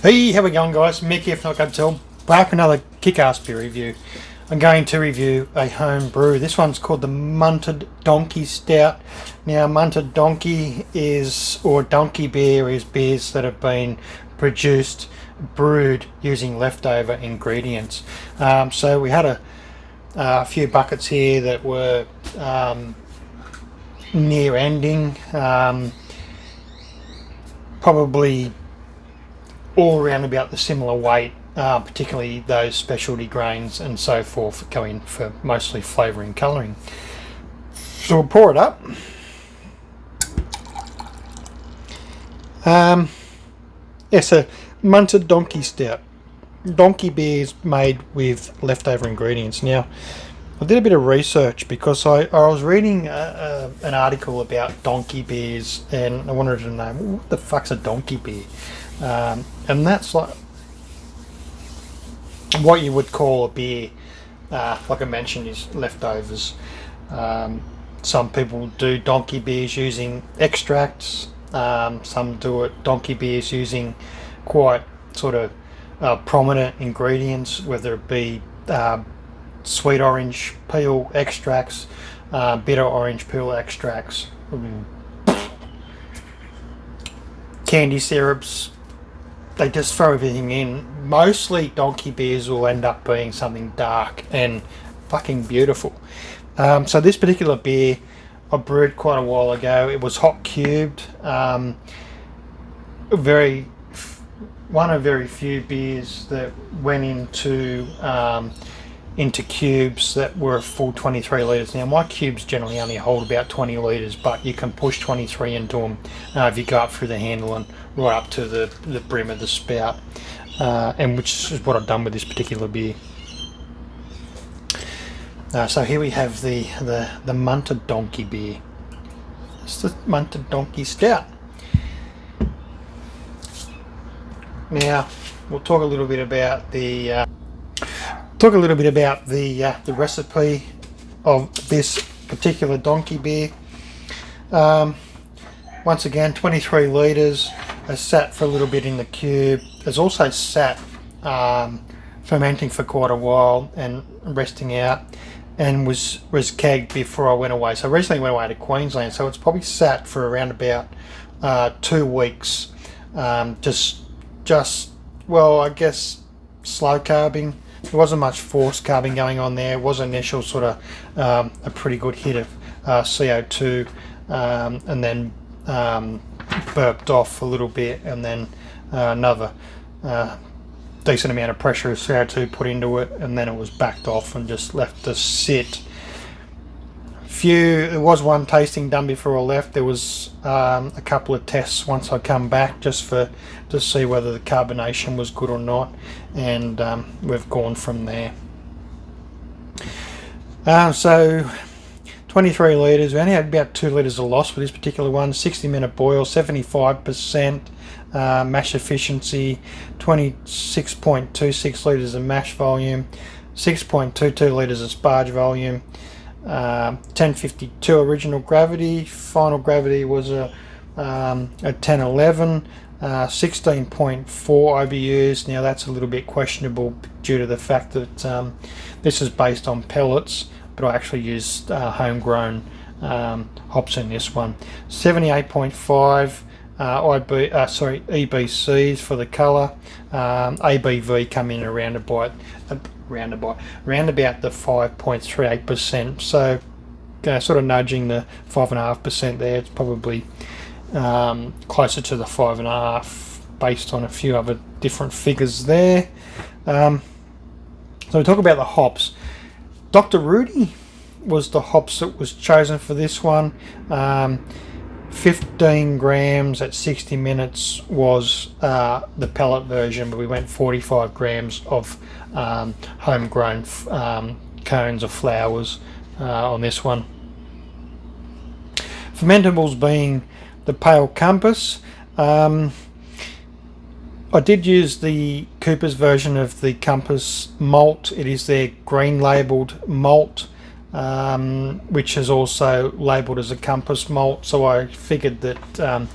Hey, how we going, guys? Mick here from Not Tell. Back another kick-ass beer review. I'm going to review a home brew. This one's called the Munted Donkey Stout. Now, Munted Donkey is, or donkey beer is beers that have been produced, brewed using leftover ingredients. So we had a few buckets here that were near ending, probably all around about the similar weight, particularly those specialty grains and so forth go in for mostly flavouring colouring. So we'll pour it up. It's a Munted Donkey Stout. Donkey beer is made with leftover ingredients. Now, I did a bit of research because I was reading an article about donkey beers, and I wanted to know, well, what the fuck's a donkey beer? And that's like what you would call a beer, like I mentioned, is leftovers. Some people do donkey beers using extracts. Some do it donkey beers using quite sort of prominent ingredients, whether it be sweet orange peel extracts, bitter orange peel extracts, candy syrups. They just throw everything in. Mostly donkey beers will end up being something dark and fucking beautiful. So this particular beer I brewed quite a while ago. It was hot cubed. One of very few beers that went into cubes that were a full 23 litres. Now my cubes generally only hold about 20 litres, but you can push 23 into them if you go up through the handle and right up to the brim of the spout, and which is what I've done with this particular beer. So here we have the Munted Donkey beer. It's the Munted Donkey Stout. Now we'll talk a little bit about the recipe of this particular donkey beer. Once again, 23 litres. Has sat for a little bit in the cube. Has also sat fermenting for quite a while and resting out, and was kegged before I went away. So I recently went away to Queensland, so it's probably sat for around about 2 weeks. Well, I guess slow carbing. There wasn't much forced carbing going on there. It was initial sort of a pretty good hit of CO2, and then burped off a little bit, and then another decent amount of pressure of CO2 put into it, and then it was backed off and just left to sit. There was one tasting done before I left. There was a couple of tests once I come back just to see whether the carbonation was good or not, and we've gone from there. So 23 litres. We only had about 2 litres of loss for this particular one. 60-minute boil, 75% mash efficiency, 26.26 litres of mash volume, 6.22 litres of sparge volume, 1052 original gravity. Final gravity was a 1011, 16.4 IBUs. Now that's a little bit questionable due to the fact that this is based on pellets, but I actually used homegrown hops in this one. 78.5 EBCs for the colour. ABV come in around about the 5.38%. So sort of nudging the 5.5% there. It's probably closer to the 5.5 based on a few other different figures there. So we talk about the hops. Dr. Rudy was the hops that was chosen for this one. 15 grams at 60 minutes was the pellet version, but we went 45 grams of homegrown cones or flowers on this one. Fermentables being the Pale Compass. I did use the Cooper's version of the Compass malt. It is their green labelled malt, which is also labelled as a Compass malt. So I figured that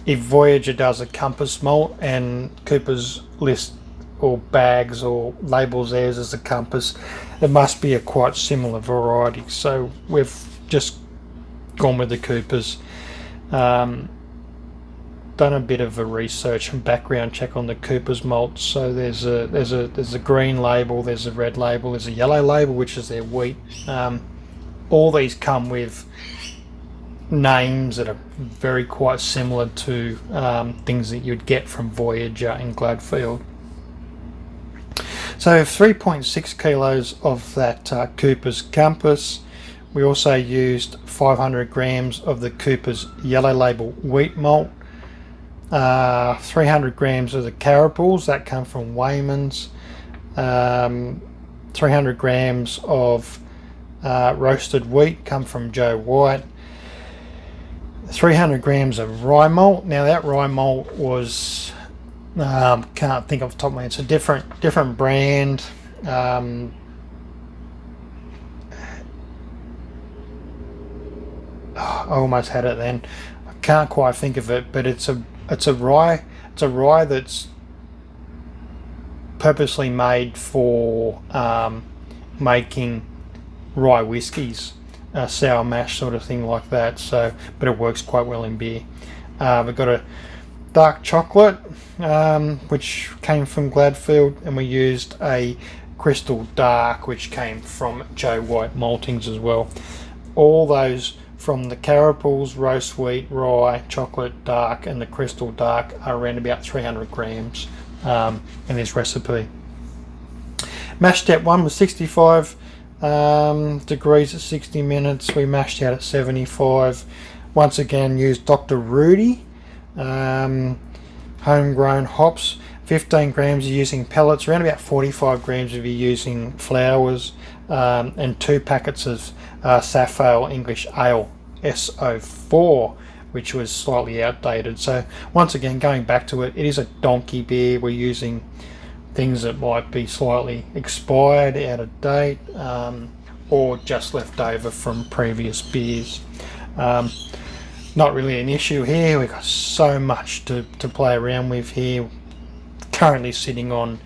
if Voyager does a Compass malt and Cooper's list or bags or labels theirs as a compass, it must be a quite similar variety. So we've just gone with the Coopers. Done a bit of a research and background check on the Coopers malts. So there's a green label, there's a red label, there's a yellow label, which is their wheat. All these come with names that are very quite similar to things that you'd get from Voyager and Gladfield. So 3.6 kilos of that Cooper's Compass. We also used 500 grams of the Cooper's Yellow Label wheat malt, 300 grams of the Carapils that come from Wayman's, 300 grams of roasted wheat come from Joe White, 300 grams of rye malt. Now that rye malt was can't think off the top of my head. It's a different brand. I almost had it then. I can't quite think of it, but it's a rye that's purposely made for making rye whiskies, sour mash sort of thing like that. So, but it works quite well in beer. We've got a dark chocolate, which came from Gladfield, and we used a crystal dark, which came from Joe White Maltings as well. All those from the Carapils, roast wheat, rye, chocolate dark, and the crystal dark are around about 300 grams in this recipe. Mash step 1 was 65 degrees at 60 minutes. We mashed out at 75. Once again, used Dr. Rudy homegrown hops. 15 grams you're using pellets, around about 45 grams if you're using flowers, and 2 packets of Safale English Ale SO4, which was slightly outdated. So once again, going back to it, it is a donkey beer. We're using things that might be slightly expired, out of date, or just left over from previous beers. Not really an issue here. We've got so much to play around with here. Currently sitting on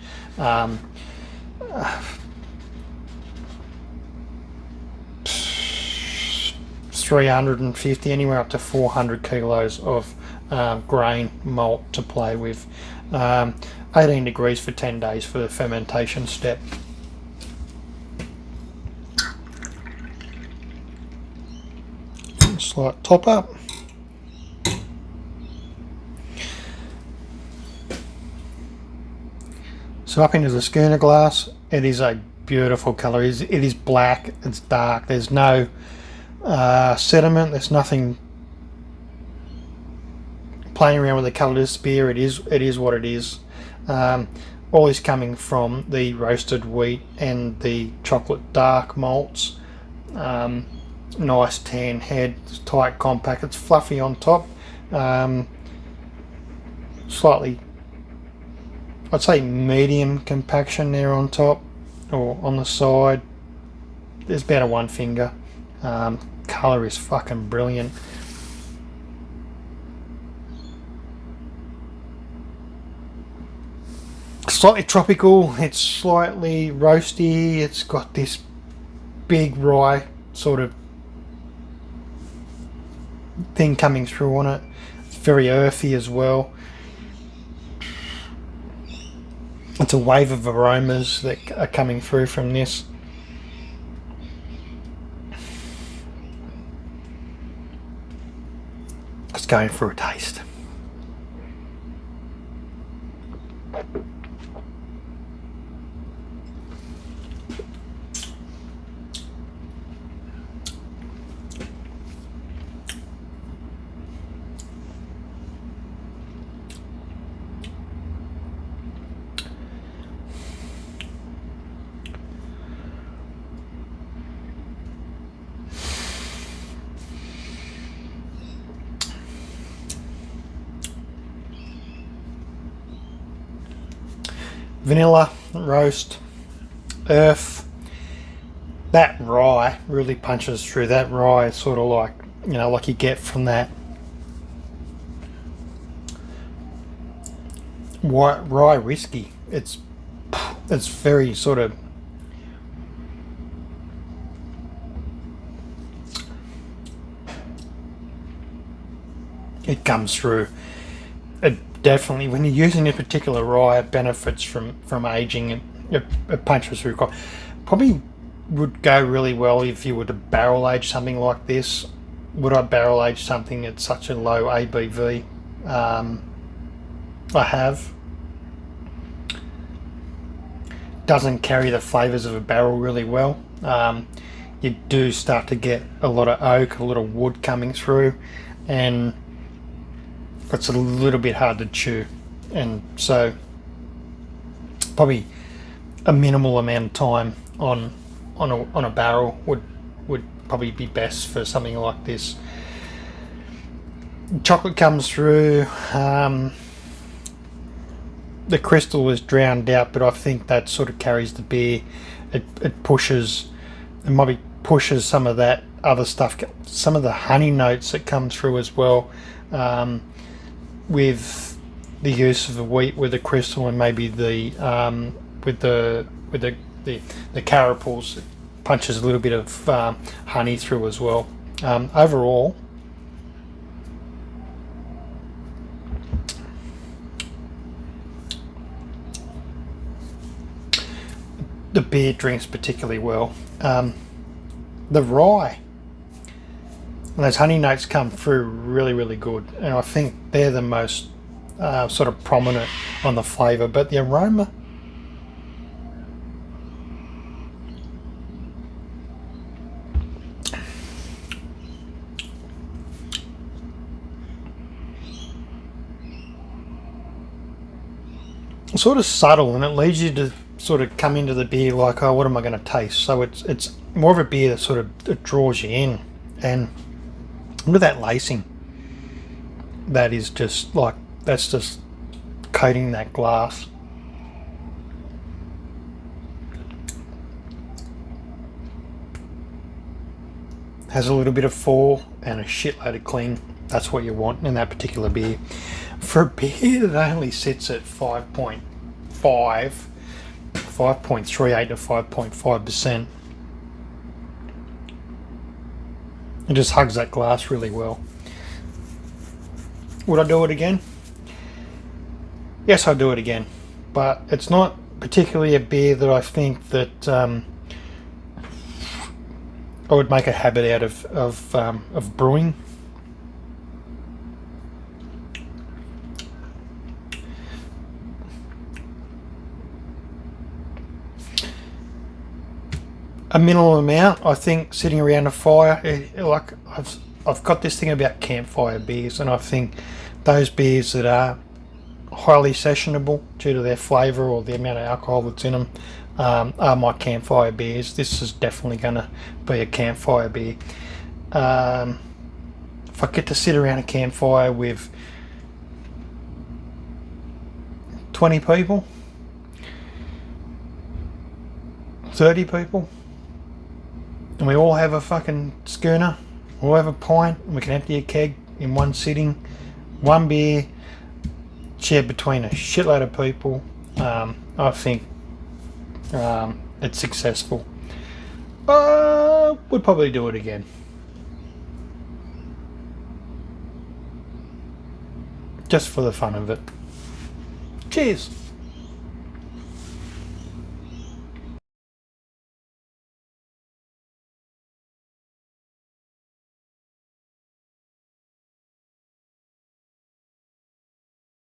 350, anywhere up to 400 kilos of grain malt to play with. 18 degrees for 10 days for the fermentation step. Slight top up. So up into the schooner glass. It is a beautiful colour. It is black, it's dark, there's no sediment, there's nothing playing around with the colour of this beer. It is what it is. All is coming from the roasted wheat and the chocolate dark malts. Nice tan head, it's tight, compact, it's fluffy on top. Slightly, I'd say medium compaction there on top, or on the side. There's about a 1 finger. Colour is fucking brilliant. Slightly tropical, it's slightly roasty, it's got this big rye sort of thing coming through on it. It's very earthy as well. It's a wave of aromas that are coming through from this. Let's go in for a taste. Vanilla, roast, earth. That rye really punches through. That rye is sort of like, you know, like you get from that white rye whiskey. it's very sort of, it comes through. It definitely, when you're using this particular rye, it benefits from aging. It punches through. Probably would go really well if you were to barrel age something like this. Would I barrel age something at such a low ABV? I have. Doesn't carry the flavours of a barrel really well. You do start to get a lot of oak, a lot of wood coming through, and it's a little bit hard to chew. And so probably a minimal amount of time on a barrel would probably be best for something like this. Chocolate comes through. The crystal is drowned out, but I think that sort of carries the beer. It pushes, it maybe pushes some of that other stuff, some of the honey notes that come through as well, with the use of the wheat with the crystal, and maybe the with the carapils. It punches a little bit of honey through as well. Overall, the beer drinks particularly well. The rye and those honey notes come through really good, and I think they're the most sort of prominent on the flavour, but the aroma, sort of subtle, and it leads you to sort of come into the beer like, oh, what am I going to taste? So it's more of a beer that sort of, it draws you in. And look at that lacing. That is just like, that's just coating that glass. Has a little bit of fall and a shitload of cling. That's what you want in that particular beer. For a beer that only sits at 5.38 to 5.5%, it just hugs that glass really well. Would I do it again? Yes, I'd do it again, but it's not particularly a beer that I think that I would make a habit out of brewing. A minimal amount, I think, sitting around a fire. Like I've got this thing about campfire beers, and I think those beers that are highly sessionable due to their flavour or the amount of alcohol that's in them are my campfire beers. This is definitely going to be a campfire beer. If I get to sit around a campfire with 20 people, 30 people, and we all have a fucking schooner, we all have a pint, and we can empty a keg in one sitting, one beer, shared between a shitload of people, I think it's successful. Would probably do it again. Just for the fun of it. Cheers.